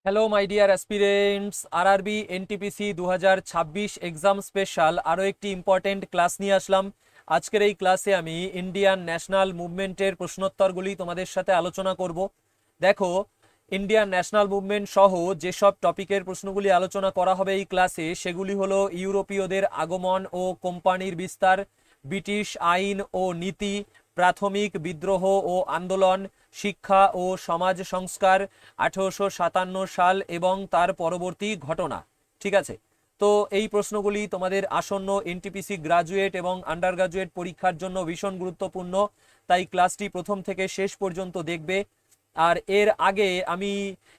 Hello my dear aspirants, RRB NTPC 2026 exam special আরও একটি important class নিয়ে আসলাম। আজকের এই ক্লাসে আমি ইন্ডিয়ান ন্যাশনাল মুভমেন্টের প্রশ্নোত্তরগুলি তোমাদের সাথে আলোচনা করব। দেখো, ইন্ডিয়ান ন্যাশনাল মুভমেন্ট সহ যেসব টপিকের প্রশ্নগুলি আলোচনা করা হবে এই ক্লাসে সেগুলি হলো ইউরোপীয়দের আগমন ও কোম্পানির বিস্তার, ব্রিটিশ আইন ও নীতি, প্রাথমিক বিদ্রোহ ও আন্দোলন, শিক্ষা ও সমাজ সংস্কার, 1857 সাল এবং তার পরবর্তী ঘটনা। ঠিক আছে, তো এই প্রশ্নগুলি তোমাদের আসন্ন এনটিপিসি গ্রাজুয়েট এবং আন্ডার গ্রাজুয়েট পরীক্ষার জন্য ভীষণ গুরুত্বপূর্ণ, তাই ক্লাসটি প্রথম থেকে শেষ পর্যন্ত দেখবে। আর এর আগে আমি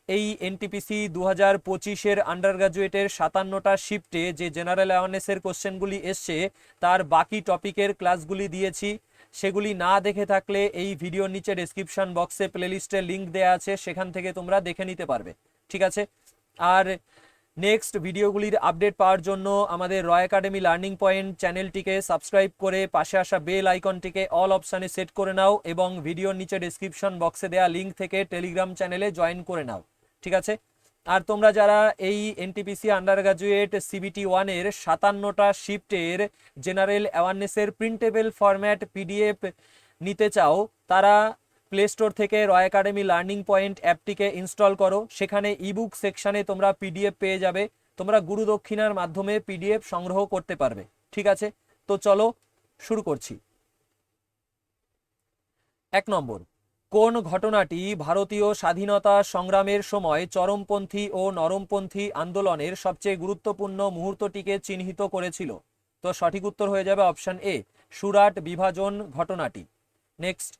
এই এনটিপিসি 2025-এর আন্ডার গ্রাজুয়েটের 57টা শিফটে যে জেনারেল অ্যাওয়ারনেসের কোশ্চেনগুলি এসছে তার বাকি টপিকের ক্লাসগুলি দিয়েছি। সেগুলি না দেখে থাকলে এই ভিডিওর নিচে ডেসক্রিপশন বক্সে প্লেলিস্টের লিঙ্ক দেওয়া আছে, সেখান থেকে তোমরা দেখে নিতে পারবে। ঠিক আছে, আর নেক্সট ভিডিওগুলির আপডেট পাওয়ার জন্য আমাদের রয় একাডেমি লার্নিং পয়েন্ট চ্যানেলটিকে সাবস্ক্রাইব করে পাশে আসা বেল আইকনটিকে অল অপশানে সেট করে নাও এবং ভিডিওর নিচে ডেসক্রিপশন বক্সে দেওয়া লিঙ্ক থেকে টেলিগ্রাম চ্যানেলে জয়েন করে নাও। ঠিক আছে, আর তোমরা যারা এই এনটিপিসি আন্ডার গ্রাজুয়েট সিবিটি 1-এর 57টা শিফটের জেনারেল অ্যাওয়ারনেসের প্রিন্টেবল ফরম্যাট পিডিএফ নিতে চাও, তারা প্লে স্টোর থেকে রয় একাডেমি লার্নিং পয়েন্ট অ্যাপটিকে ইনস্টল করো। সেখানে ইবুক সেকশানে তোমরা পিডিএফ পেয়ে যাবে, তোমরা গুরু দক্ষিণার মাধ্যমে পিডিএফ সংগ্রহ করতে পারবে। ঠিক আছে, তো চলো শুরু করছি। 1 নম্বর, কোন ঘটনাটি ভারতীয় স্বাধীনতা সংগ্রামের সময় চরমপন্থী ও নরমপন্থী আন্দোলনের সবচেয়ে গুরুত্বপূর্ণ মুহূর্তটিকে চিহ্নিত করেছিল? তো সঠিক উত্তর হয়ে যাবে অপশন এ, সুরাট বিভাজন ঘটনাটি। নেক্সট,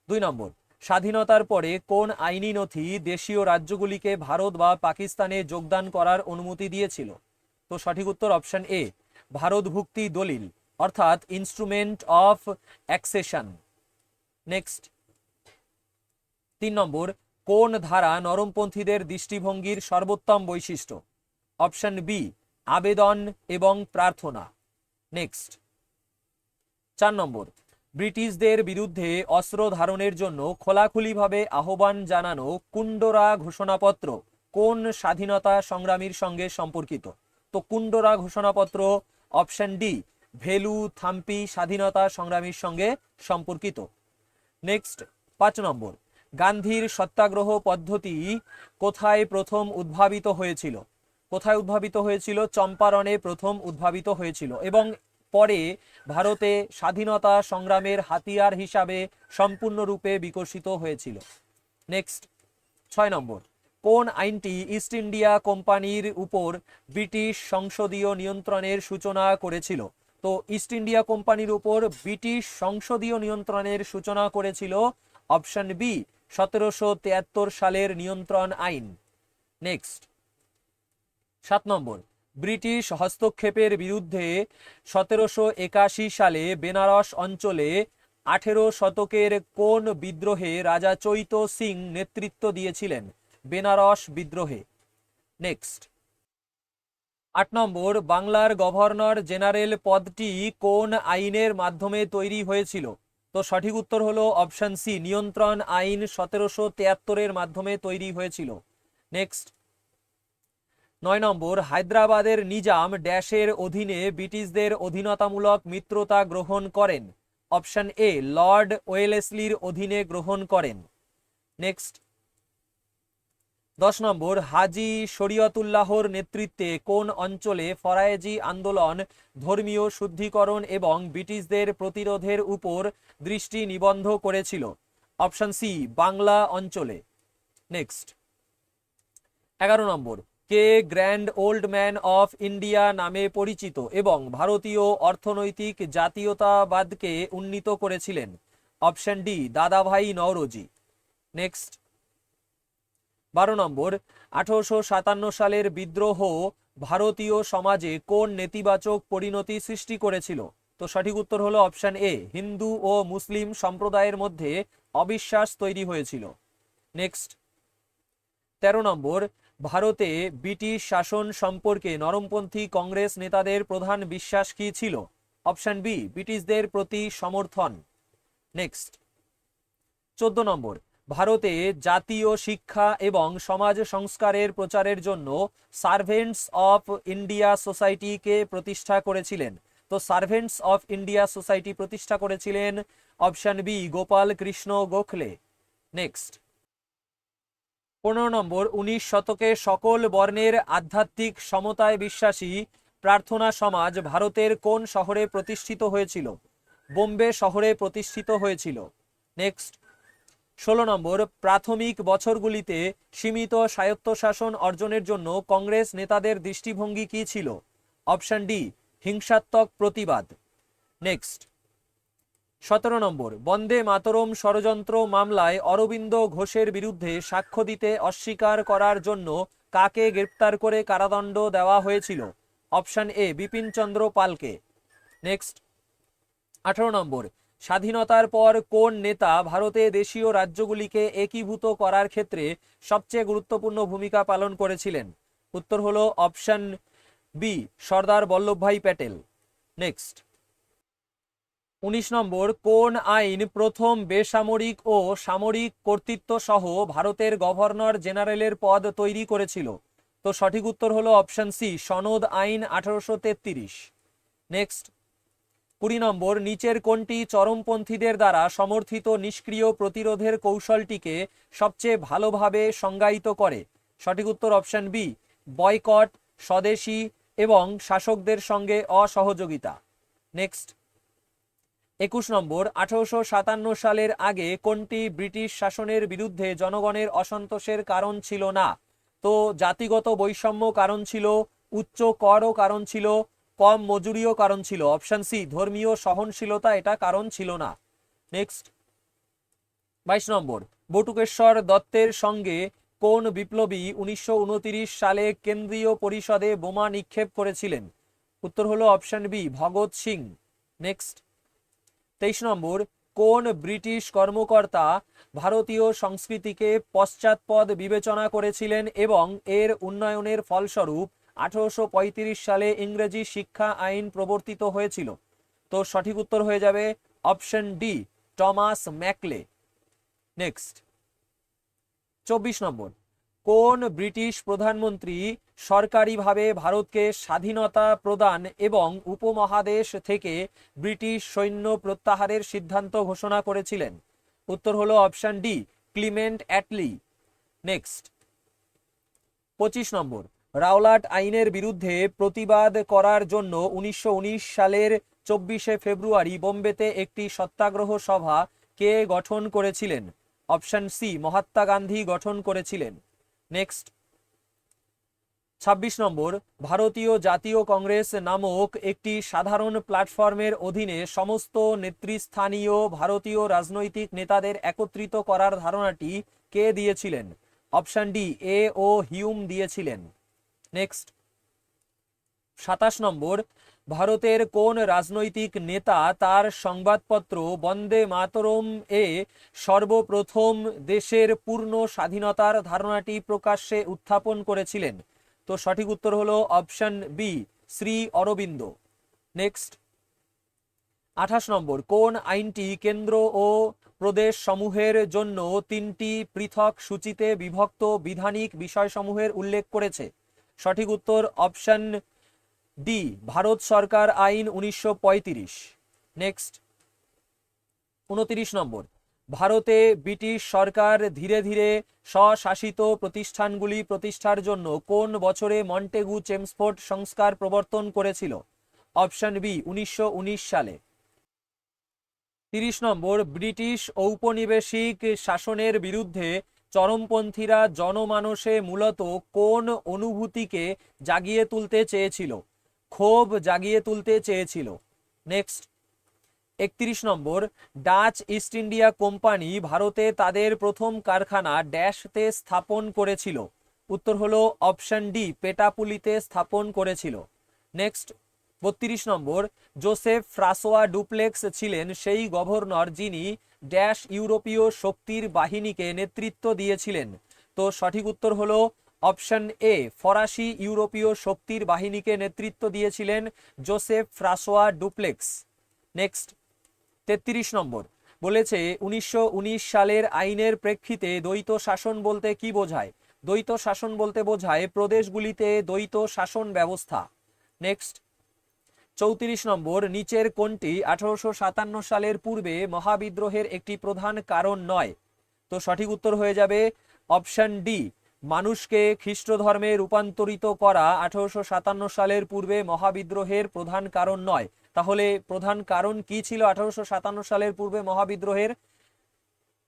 2 নম্বর, স্বাধীনতার পরে কোন আইনি নথি দেশীয় রাজ্যগুলিকে ভারত বা পাকিস্তানে যোগদান করার অনুমতি দিয়েছিল? তো সঠিক উত্তর অপশন এ, ভারতভুক্তি দলিল, অর্থাৎ ইনস্ট্রুমেন্ট অফ অ্যাক্সেশন। নেক্সট, 3 নম্বর, কোন ধারা নরমপন্থীদের দৃষ্টিভঙ্গির সর্বোত্তম বৈশিষ্ট্য? অপশন বি, আবেদন এবং প্রার্থনা। নেক্সট, 4 নম্বর, ব্রিটিশদের বিরুদ্ধে অস্ত্র ধারণের জন্য খোলাখুলিভাবে আহ্বান জানানো কুন্ডরা ঘোষণাপত্র কোন স্বাধীনতা সংগ্রামীর সঙ্গে সম্পর্কিত? তো কুন্ডরা ঘোষণাপত্র অপশন ডি, ভেলু থাম্পি স্বাধীনতা সংগ্রামীর সঙ্গে সম্পর্কিত। নেক্সট, 5 নম্বর, গান্ধীর সত্যাগ্রহ পদ্ধতি কোথায় প্রথম উদ্ভাবিত হয়েছিল? কোথায় উদ্ভাবিত হয়েছিল? চম্পারণে প্রথম উদ্ভাবিত হয়েছিল এবং পরে ভারতে স্বাধীনতা সংগ্রামের হাতিয়ার হিসাবে সম্পূর্ণরূপে বিকশিত হয়েছিল। নেক্সট, 6 নম্বর, কোন আইনটি ইস্ট ইন্ডিয়া কোম্পানির উপর ব্রিটিশ সংসদীয় নিয়ন্ত্রণের সূচনা করেছিল? তো ইস্ট ইন্ডিয়া কোম্পানির উপর ব্রিটিশ সংসদীয় নিয়ন্ত্রণের সূচনা করেছিল অপশন বি, 1773 সালের নিয়ন্ত্রণ আইন। নেক্সট, 7 নম্বর, ব্রিটিশ হস্তক্ষেপের বিরুদ্ধে 1781 সালে বেনারস অঞ্চলে 18 শতকের কোন বিদ্রোহে রাজা চৈত সিং নেতৃত্ব দিয়েছিলেন? বেনারস বিদ্রোহে। নেক্সট, 8 নম্বর, বাংলার গভর্নর জেনারেল পদটি কোন আইনের মাধ্যমে তৈরি হয়েছিল? তো সঠিক উত্তর হলো অপশন সি, নিয়ন্ত্রণ আইন 1773-এর মাধ্যমে তৈরি হয়েছিল। নেক্সট, 9 নম্বর, হায়দ্রাবাদের নিজাম ড্যাশের অধীনে ব্রিটিশদের অধীনতামূলক মিত্রতা গ্রহণ করেন? অপশন এ, লর্ড ওয়েলেসলির অধীনে গ্রহণ করেন। নেক্সট, 10 নম্বর, হাজি শরিয়তুল্লাহর নেতৃত্বে কোন অঞ্চলে ফরায়েজি আন্দোলন ধর্মীয় শুদ্ধিকরণ এবং ব্রিটিশদের প্রতিরোধের উপর দৃষ্টি নিবদ্ধ করেছিল? অপশন সি, বাংলা অঞ্চলে। Next, 11 number, K grand old man of India নামে পরিচিত এবং ভারতীয় অর্থনৈতিক জাতীয়তাবাদকে উন্নীত করেছিলেন? অপশন ডি, দাদাভাই নওরোজি। নেক্সট, 12 নম্বর, 1857 সালের বিদ্রোহ ভারতীয় সমাজে কোন নেতিবাচক পরিণতি সৃষ্টি করেছিল? তো সঠিক উত্তর হলো অপশন এ, হিন্দু ও মুসলিম সম্প্রদায়ের মধ্যে অবিশ্বাস তৈরি হয়েছিল। নেক্সট, 13 নম্বর, ভারতে ব্রিটিশ শাসন সম্পর্কে নরমপন্থী কংগ্রেস নেতাদের প্রধান বিশ্বাস কি ছিল? অপশন বি, ব্রিটিশদের প্রতি সমর্থন। নেক্সট, 14 নম্বর, ভারতে জাতীয় শিক্ষা এবং সমাজ সংস্কারের প্রচারের জন্য সার্ভেন্টস অফ ইন্ডিয়া সোসাইটিকে প্রতিষ্ঠা করেছিলেন? তো সার্ভেন্টস অফ ইন্ডিয়া সোসাইটি প্রতিষ্ঠা করেছিলেন option B Gopal Krishna Gokhale. Next 15 number, 19 শতকে সকল বর্ণের আধ্যাত্মিক সমতায় বিশ্বাসী প্রার্থনা সমাজ ভারতের কোন শহরে প্রতিষ্ঠিত হয়েছিল? বোম্বে শহরে প্রতিষ্ঠিত হয়েছিল। নেক্সট 16 নম্বর, প্রাথমিক বছরগুলিতে সীমিত স্বায়ত্তশাসন অর্জনের জন্য কংগ্রেস নেতাদের দৃষ্টিভঙ্গি কী ছিল? অপশন ডি হিংসাত্মক প্রতিবাদ। নেক্সট 17 নম্বর, বন্দে মাতরম ষড়যন্ত্র মামলায় অরবিন্দ ঘোষের বিরুদ্ধে সাক্ষ্য দিতে অস্বীকার করার জন্য কাকে গ্রেপ্তার করে কারাদণ্ড দেওয়া হয়েছিল? অপশন এ বিপিনচন্দ্র পালকে। নেক্সট 18 নম্বর, স্বাধীনতার পর কোন নেতা ভারতে দেশীয় রাজ্যগুলিকে একীভূত করার ক্ষেত্রে সবচেয়ে গুরুত্বপূর্ণ ভূমিকা পালন করেছিলেন? উত্তর হলো option B Sardar Vallabhbhai Patel. Next 19 নম্বর, কোন আইন প্রথম বেসামরিক ও সামরিক কর্তৃত্ব সহ ভারতের গভর্নর জেনারেলের পদ তৈরি করেছিল? তো সঠিক উত্তর হলো অপশন সি সনদ আইন 1833। নেক্সট 20 নম্বর, নিচের কোনটি চরমপন্থীদের দ্বারা সমর্থিত নিষ্ক্রিয় প্রতিরোধের কৌশলটিকে সবচেয়ে ভালোভাবে সংজ্ঞায়িত করে? সঠিক উত্তর অপশন বি বয়কট, স্বদেশী এবং শাসকদের সঙ্গে অসহযোগিতা। নেক্সট 21 নম্বর, 1857 সালের আগে কোনটি ব্রিটিশ শাসনের বিরুদ্ধে জনগণের অসন্তোষের কারণ ছিল না? তো জাতিগত বৈষম্য কারণ ছিল, উচ্চ করও কারণ ছিল, কম মজুরিও কারণ ছিল। অপশন সি ধর্মীয় সহনশীলতা এটা কারণ ছিল না। নেক্সট 22 নম্বর, বটুকেশ্বর দত্তের সঙ্গে কোন বিপ্লবী 1929 সালে কেন্দ্রীয় পরিষদে বোমা নিক্ষেপ করেছিলেন? উত্তর হলো option B Bhagat Singh. Next 23 number, কোন ব্রিটিশ কর্মকর্তা ভারতীয় সংস্কৃতিকে পশ্চাৎপদ বিবেচনা করেছিলেন এবং এর উন্নয়নের ফলস্বরূপ 1835 সালে ইংরেজি শিক্ষা আইন প্রবর্তিত হয়েছিল? তো সঠিক উত্তর হয়ে যাবে option D Thomas Macaulay. Next 24 নম্বর, কোন ব্রিটিশ প্রধানমন্ত্রী সরকারিভাবে ভারতকে স্বাধীনতা প্রদান এবং উপমহাদেশ থেকে ব্রিটিশ সৈন্য প্রত্যাহারের সিদ্ধান্ত ঘোষণা করেছিলেন? উত্তর হলো option D Clement Attlee. Next 25 নম্বর, রাওলাট আইনের বিরুদ্ধে প্রতিবাদ করার জন্য 1919 সালের 24শে ফেব্রুয়ারি বোম্বেতে একটি সত্যাগ্রহ সভা কে গঠন করেছিলেন? অপশন সি মহাত্মা গান্ধী গঠন করেছিলেন। নেক্সট 26 নম্বর, ভারতীয় জাতীয় কংগ্রেস নামক একটি সাধারণ প্ল্যাটফর্মের অধীনে সমস্ত নেতৃস্থানীয় ভারতীয় রাজনৈতিক নেতাদের একত্রিত করার ধারণাটি কে দিয়েছিলেন? Option D A O Hume দিয়েছিলেন। নেক্সট 27 নম্বর, ভারতের কোন রাজনৈতিক নেতা তার সংবাদপত্র বন্দে মাতরম এ সর্বপ্রথম দেশের পূর্ণ স্বাধীনতার ধারণাটি প্রকাশ্যে উত্থাপন করেছিলেন? তো সঠিক উত্তর হলো option B Shri Aurobindo. Next 28 number, কোন আইনটি কেন্দ্র ও প্রদেশ সমূহের জন্য 3টি পৃথক সূচিতে বিভক্ত বিধানিক বিষয়সমূহের উল্লেখ করেছে? সঠিক উত্তর অপশন ডি ভারত সরকার আইন 1935। নেক্সট 29 নম্বর, ভারতে ব্রিটিশ সরকার ধীরে ধীরে স্বশাসিত প্রতিষ্ঠানগুলি প্রতিষ্ঠার জন্য কোন বছরে মন্টেগু চেমসফোর্ড সংস্কার প্রবর্তন করেছিল? অপশন বি 1919 সালে। 30 নম্বর, ব্রিটিশ ঔপনিবেশিক শাসনের বিরুদ্ধে চরমপন্থীরা জনমানসে মূলত কোন অনুভূতিকে জাগিয়ে তুলতে চেয়েছিল? ক্ষোভ জাগিয়ে তুলতে চেয়েছিল। নেক্সট 31 নম্বর, ডাচ ইস্ট ইন্ডিয়া কোম্পানি ভারতে তাদের প্রথম কারখানা ড্যাশতে স্থাপন করেছিল? উত্তর হলো অপশন ডি পেটাপুলিতে স্থাপন করেছিল। নেক্সট 32 নম্বর, জোসেফ ফ্রাসোয়া ডুপ্লেক্স ছিলেন সেই গভর্নর যিনি ড্যাশ ইউরোপীয় শক্তির বাহিনীকে নেতৃত্ব দিয়েছিলেন? তো সঠিক উত্তর হলো অপশন এ ফরাসি ইউরোপীয় শক্তির বাহিনীকে নেতৃত্ব দিয়েছিলেন জোসেফ ফ্রাসোয়া ডুপ্লেক্স। নেক্সট 33 নম্বর, বলেছে 1919 সালের আইনের প্রেক্ষিতে দ্বৈত শাসন বলতে কি বোঝায়? দ্বৈত শাসন বলতে বোঝায় প্রদেশগুলিতে দ্বৈত শাসন ব্যবস্থা। নেক্সট 34 নম্বর, নিচের কোনটি 1857 সালের পূর্বে মহাবিদ্রোহের একটি প্রধান কারণ নয়? তো সঠিক উত্তর হয়ে যাবে অপশন ডি, মানুষকে খ্রিস্ট ধর্মে রূপান্তরিত করা 1857 সালের পূর্বে মহাবিদ্রোহের প্রধান কারণ নয়। তাহলে প্রধান কারণ কি ছিল 1857 সালের পূর্বে মহাবিদ্রোহের?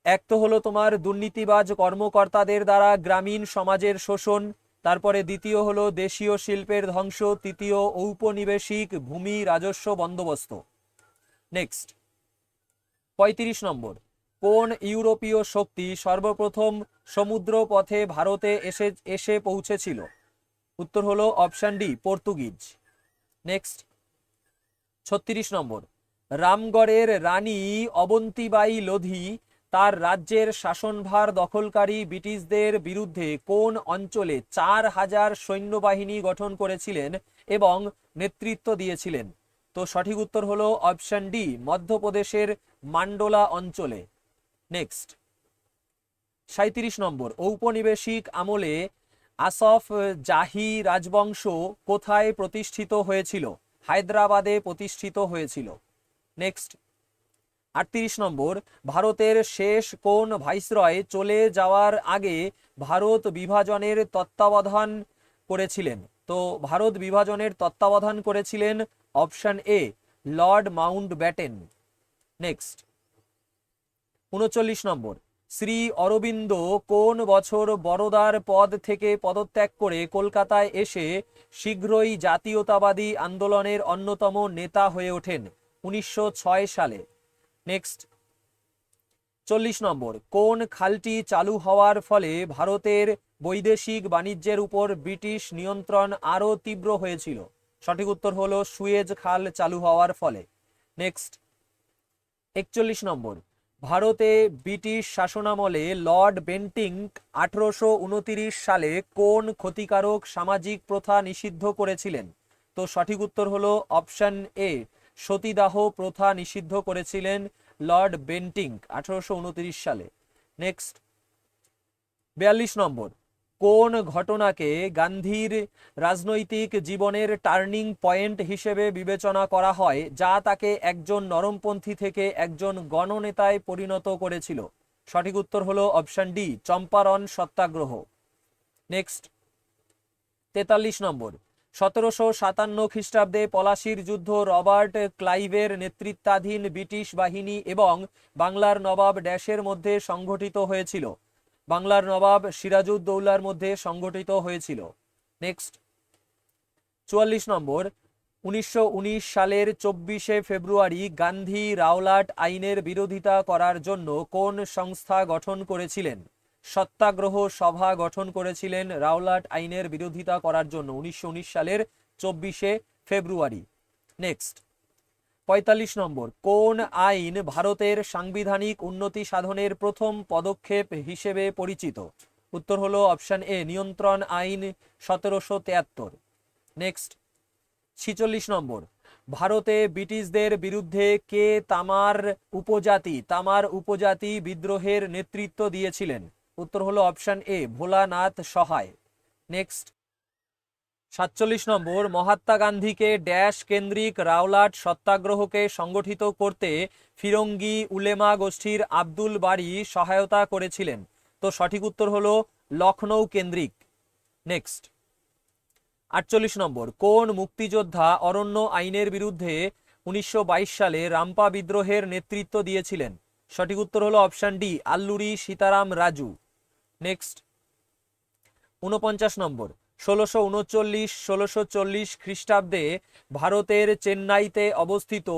এক তো হলো তোমার দুর্নীতিবাজ কর্মকর্তাদের দ্বারা গ্রামীণ সমাজের শোষণ, তারপরে দ্বিতীয় হলো দেশীয় শিল্পের ধ্বংস, তৃতীয় ঔপনিবেশিক ভূমি রাজস্ব বন্দোবস্ত। নেক্সট 35 নম্বর, কোন ইউরোপীয় শক্তি সর্বপ্রথম সমুদ্র পথে ভারতে এসে পৌঁছেছিল? উত্তর হলো অপশন ডি, পর্তুগিজ। নেক্সট 36 নম্বর, রামগড়ের রানী অবন্তিবাই লোধি তার রাজ্যের শাসনভার দখলকারী ব্রিটিশদের বিরুদ্ধে কোন অঞ্চলে 4000 সৈন্যবাহিনী গঠন করেছিলেন এবং নেতৃত্ব দিয়েছিলেন? তো সঠিক উত্তর হলো অপশন ডি, মধ্যপ্রদেশের মান্ডোলা অঞ্চলে। নেক্সট 37 নম্বর, ঔপনিবেশিক আমলে আসফ জাহি রাজবংশ কোথায় প্রতিষ্ঠিত হয়েছিল? হায়দ্রাবাদে প্রতিষ্ঠিত হয়েছিল। নেক্সট 38 নম্বর, ভারতের শেষ কোন ভাইসরয় চলে যাওয়ার আগে ভারত বিভাজনের তত্ত্বাবধান করেছিলেন? তো ভারত বিভাজনের তত্ত্বাবধান করেছিলেন option A, Lord Mountbatten. Next 39 নম্বর, শ্রী অরবিন্দ কোন বছর বরোদার পদ থেকে পদত্যাগ করে কলকাতায় এসে শীঘ্রই জাতীয়তাবাদী আন্দোলনের অন্যতম নেতা হয়ে ওঠেন? 1906 সালে। নেক্সট 40 নম্বর, কোন খালটি চালু হওয়ার ফলে ভারতের বৈদেশিক বাণিজ্যের উপর ব্রিটিশ নিয়ন্ত্রণ আরও তীব্র হয়েছিল? সঠিক উত্তর হলো সুয়েজ খাল চালু হওয়ার ফলে। নেক্সট 41 নম্বর, ভারতে ব্রিটিশ শাসনামলে লর্ড বেন্টিঙ্ক 1829 সালে কোন ক্ষতিকারক সামাজিক প্রথা নিষিদ্ধ করেছিলেন? তো সঠিক উত্তর হলো অপশন এ, সতীদাহ প্রথা নিষিদ্ধ করেছিলেন লর্ড বেন্টিঙ্ক 1829 সালে। নেক্সট 42 নম্বর, কোন ঘটনাকে গান্ধীর রাজনৈতিক জীবনের টার্নিং পয়েন্ট হিসেবে বিবেচনা করা হয় যা তাকে একজন নরমপন্থী থেকে একজন গণনেতায় পরিণত করেছিল? সঠিক উত্তর হলো অপশন ডি, চম্পারণ সত্যাগ্রহ। নেক্সট 43 নম্বর, 1757 খ্রিস্টাব্দে পলাশির যুদ্ধ রবার্ট ক্লাইভের নেতৃত্বাধীন ব্রিটিশ বাহিনী এবং বাংলার নবাব ড্যাশের মধ্যে সংঘটিত হয়েছিল? বাংলার নবাব সিরাজউদ্দৌলার মধ্যে সংঘটিত হয়েছিল। নেক্সট 44 নম্বর, 1919 সালের 24শে ফেব্রুয়ারি গান্ধী রাওলাট আইনের বিরোধিতা করার জন্য কোন সংস্থা গঠন করেছিলেন? সত্যাগ্রহ সভা গঠন করেছিলেন রাওলাট আইনের বিরোধিতা করার জন্য 1919 সালের 24শে ফেব্রুয়ারি। নেক্সট 45 নম্বর, কোন আইন ভারতের সাংবিধানিক উন্নতি সাধনের প্রথম পদক্ষেপ হিসেবে পরিচিত? উত্তর হলো অপশন এ, নিয়ন্ত্রণ আইন 1773। নেক্সট 46 নম্বর, ভারতে ব্রিটিশদের বিরুদ্ধে কে তামার উপজাতি বিদ্রোহের নেতৃত্ব দিয়েছিলেন? উত্তর হলো অপশন এ, ভোলানাথ সহায়। নেক্সট 47 নম্বর, মহাত্মা গান্ধীকে ড্যাশ কেন্দ্রিক রাওলাট সত্যাগ্রহকে সংগঠিত করতে ফিরঙ্গি উলেমা গোষ্ঠীর আব্দুল বারী সহায়তা করেছিলেন? তো সঠিক উত্তর হলো লখনৌ কেন্দ্রিক। নেক্সট 48 নম্বর, কোন মুক্তিযোদ্ধা অরণ্য আইনের বিরুদ্ধে 1922 সালে রাম্পা বিদ্রোহের নেতৃত্ব দিয়েছিলেন? সঠিক উত্তর হলো option D, Alluri Sitaram Raju. Next 49 নম্বর, 1639-1640 খ্রিস্টাব্দে ভারতের চেন্নাইতে অবস্থিত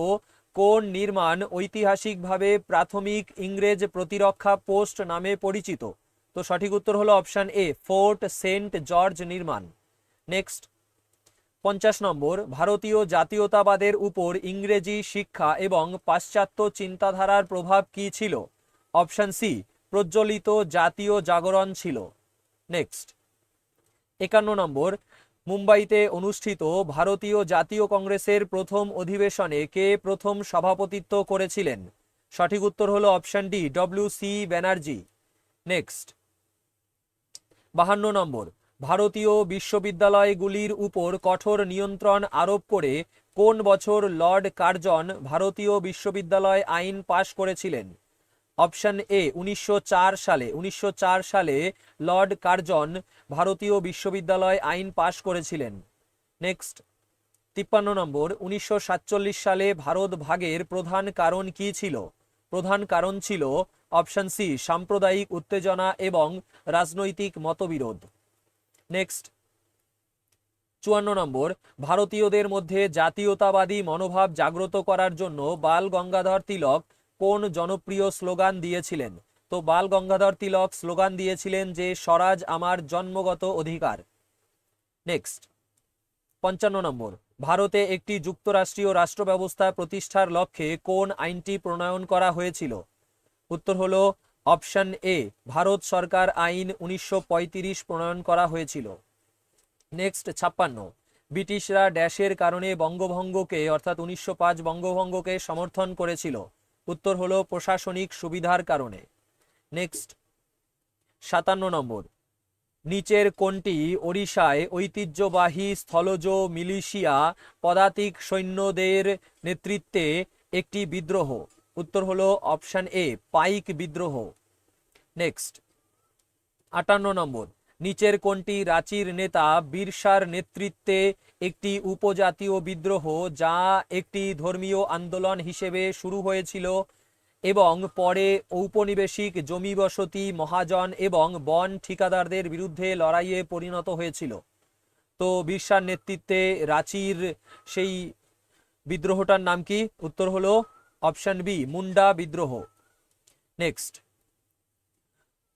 কোন নির্মাণ ঐতিহাসিকভাবে প্রাথমিক ইংরেজ প্রতিরক্ষা পোস্ট নামে পরিচিত? তো সঠিক উত্তর হলো option A, Fort Saint George নির্মাণ। নেক্সট 50 নম্বর, ভারতীয় জাতীয়তাবাদের উপর ইংরেজি শিক্ষা এবং পাশ্চাত্য চিন্তাধারার প্রভাব কি ছিল? অপশন সি, প্রজ্বলিত জাতীয় জাগরণ ছিল। নেক্সট 51 নম্বর, মুম্বাইতে অনুষ্ঠিত ভারতীয় জাতীয় কংগ্রেসের প্রথম অধিবেশনে কে প্রথম সভাপতিত্ব করেছিলেন? সঠিক উত্তর হলো অপশন ডি, ডব্লিউ.সি. ব্যানার্জি। নেক্সট 52 নম্বর, ভারতীয় বিশ্ববিদ্যালয়গুলির উপর কঠোর নিয়ন্ত্রণ আরোপ করে কোন বছর লর্ড কার্জন ভারতীয় বিশ্ববিদ্যালয় আইন পাশ করেছিলেন? অপশন এ 1904 সালে। 1904 সালে লর্ড কার্জন ভারতীয় বিশ্ববিদ্যালয় আইন পাশ করেছিলেন। নেক্সট 53 নম্বর, 1947 সালে ভারত ভাগের প্রধান কারণ কি ছিল? প্রধান কারণ ছিল অপশন সি, সাম্প্রদায়িক উত্তেজনা এবং রাজনৈতিক মতবিরোধ। নেক্সট 54 নম্বর, ভারতীয়দের মধ্যে জাতীয়তাবাদী মনোভাব জাগ্রত করার জন্য বাল গঙ্গাধর তিলক কোন জনপ্রিয় স্লোগান দিয়েছিলেন? তো বাল গঙ্গাধর তিলক স্লোগান দিয়েছিলেন যে স্বরাজ আমার জন্মগত অধিকার। নেক্সট 55 নম্বর, ভারতে একটি যুক্তরাষ্ট্রীয় রাষ্ট্র ব্যবস্থা প্রতিষ্ঠার লক্ষ্যে কোন আইনটি প্রণয়ন করা হয়েছিল? উত্তর হলো অপশন এ, ভারত সরকার আইন 1935 প্রণয়ন করা হয়েছিল। নেক্সট 56, ব্রিটিশরা ড্যাশের কারণে বঙ্গভঙ্গকে অর্থাৎ 1905 বঙ্গভঙ্গকে সমর্থন করেছিল? উত্তর হলো প্রশাসনিক সুবিধার কারণে। নেক্সট 57 নম্বর, নিচের কোনটি ওড়িশায় ঐতিহ্যবাহী স্থলজ মিলিশিয়া পদাতিক সৈন্যদের নেতৃত্বে একটি বিদ্রোহ? উত্তর হলো অপশন এ, পাইক বিদ্রোহ। নেক্সট 58 নম্বর, নিচের কোনটি রাঁচির নেতা বিরসার নেতৃত্বে একটি উপজাতীয় বিদ্রোহ যা একটি ধর্মীয় আন্দোলন হিসেবে শুরু হয়েছিল এবং পরে ঔপনিবেশিক জমি বসতি মহাজন এবং বন ঠিকাদারদের বিরুদ্ধে লড়াইয়ে পরিণত হয়েছিল? তো বিরসার নেতৃত্বে রাঁচির সেই বিদ্রোহটার নাম কি? উত্তর হলো অপশন বি, মুন্ডা বিদ্রোহ। নেক্সট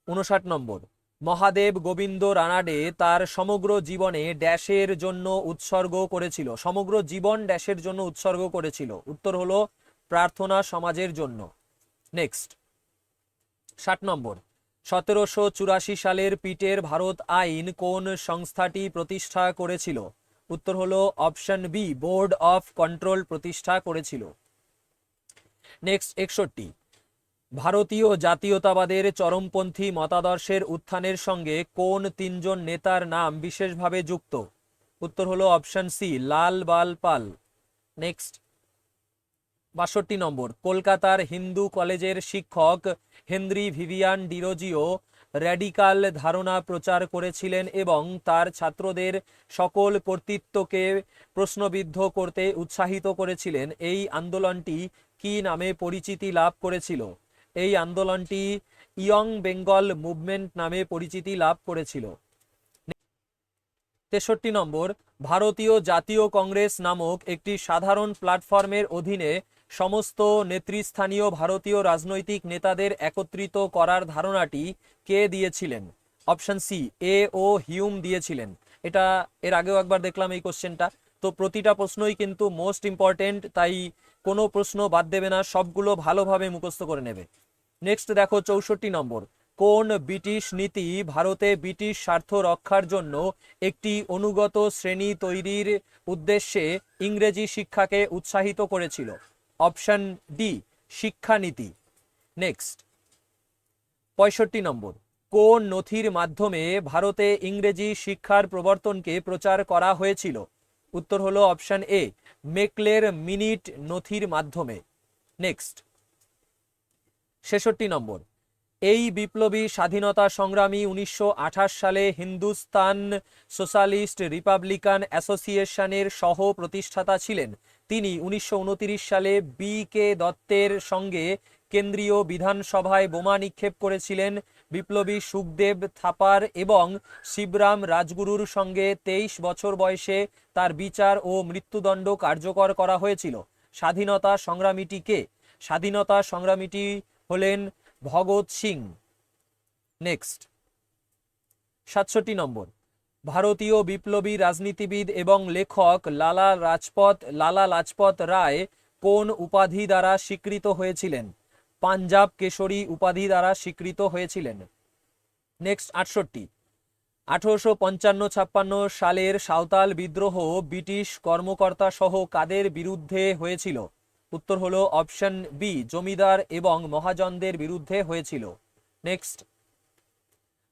59 নম্বর, মহাদেব গোবিন্দ রানাডে তার সমগ্র জীবনে ড্যাশের জন্য উৎসর্গ করেছিল? সমগ্র জীবন ড্যাশের জন্য উৎসর্গ করেছিল? উত্তর হলো প্রার্থনা সমাজের জন্য। নেক্সট 60 নম্বর, 1784 সালের পিটের ভারত আইন কোন সংস্থাটি প্রতিষ্ঠা করেছিল? উত্তর হলো option B, Board of Control প্রতিষ্ঠা করেছিল। নেক্সট 61, ভারতীয় জাতীয়তাবাদের চরমপন্থী মতাদর্শের উত্থানের সঙ্গে কোন তিনজন নেতার নাম বিশেষভাবে যুক্ত? উত্তর হলো অপশন সি, লাল বাল পাল। নেক্সট 62 নম্বর, কলকাতার হিন্দু কলেজের শিক্ষক হেনরি ভিভিয়ান ডিরোজিও র্যাডিকাল ধারণা প্রচার করেছিলেন এবং তার ছাত্রদের সকল কর্তৃত্বকে প্রশ্নবিদ্ধ করতে উৎসাহিত করেছিলেন। এই আন্দোলনটি কি নামে পরিচিতি লাভ করেছিল? এই আন্দোলনটি ইয়ং বেঙ্গল মুভমেন্ট নামে পরিচিতি লাভ করেছিল। 63 নম্বর, ভারতীয় জাতীয় কংগ্রেস নামক একটি সাধারণ প্ল্যাটফর্মের অধীনে সমস্ত নেতৃস্থানীয় ভারতীয় রাজনৈতিক নেতাদের একত্রিত করার ধারণাটি কে দিয়েছিলেন? অপশন সি, এ ও হিউম দিয়েছিলেন। এটা এর আগেও একবার দেখলাম এই কোশ্চেনটা। তো প্রতিটা প্রশ্নই কিন্তু মোস্ট ইম্পর্টেন্ট, তাই কোনো প্রশ্ন বাদ দেবে না, সবগুলো ভালোভাবে মুখস্থ করে নেবে। নেক্সট দেখো 64 নম্বর, কোন ব্রিটিশ নীতি ভারতে ব্রিটিশ স্বার্থ রক্ষার জন্য একটি অনুগত শ্রেণী তৈরির উদ্দেশ্যে ইংরেজি শিক্ষাকে উৎসাহিত করেছিল? অপশন ডি, শিক্ষানীতি। নেক্সট 65 নম্বর, কোন নথির মাধ্যমে ভারতে ইংরেজি শিক্ষার প্রবর্তনকে প্রচার করা হয়েছিল? উত্তর হলো অপশন এ, মেকলের মিনিট নথির মাধ্যমে। নেক্সট 66 নম্বর, এই বিপ্লবী স্বাধীনতা সংগ্রামী 1928 সালে হিন্দুস্তান সোশ্যালিস্ট রিপাবলিকান অ্যাসোসিয়েশনের সহ প্রতিষ্ঠাতা ছিলেন। তিনি 1929 সালে বি কে দত্তের সঙ্গে কেন্দ্রীয় বিধানসভায় বোমা নিক্ষেপ করেছিলেন। বিপ্লবী সুখদেব থাপার এবং শিবরাম রাজগুরুর সঙ্গে 23 বছর বয়সে তার বিচার ও মৃত্যুদণ্ড কার্যকর করা হয়েছিল। স্বাধীনতা সংগ্রামীটি কে? স্বাধীনতা সংগ্রামীটি হলেন ভগৎ সিং। নেক্সট 67 নম্বর, ভারতীয় বিপ্লবী রাজনীতিবিদ এবং লেখক লালা লাজপত রায় কোন উপাধি দ্বারা স্বীকৃত হয়েছিলেন? পাঞ্জাব কেশরী উপাধি দ্বারা স্বীকৃত হয়েছিলেন। নেক্সট 68, 1855-56 সালের সাঁওতাল বিদ্রোহ ব্রিটিশ কর্মকর্তা সহ কাদের বিরুদ্ধে হয়েছিল? উত্তর হলো অপশন বি, জমিদার এবং মহাজনদের বিরুদ্ধে হয়েছিল। নেক্সট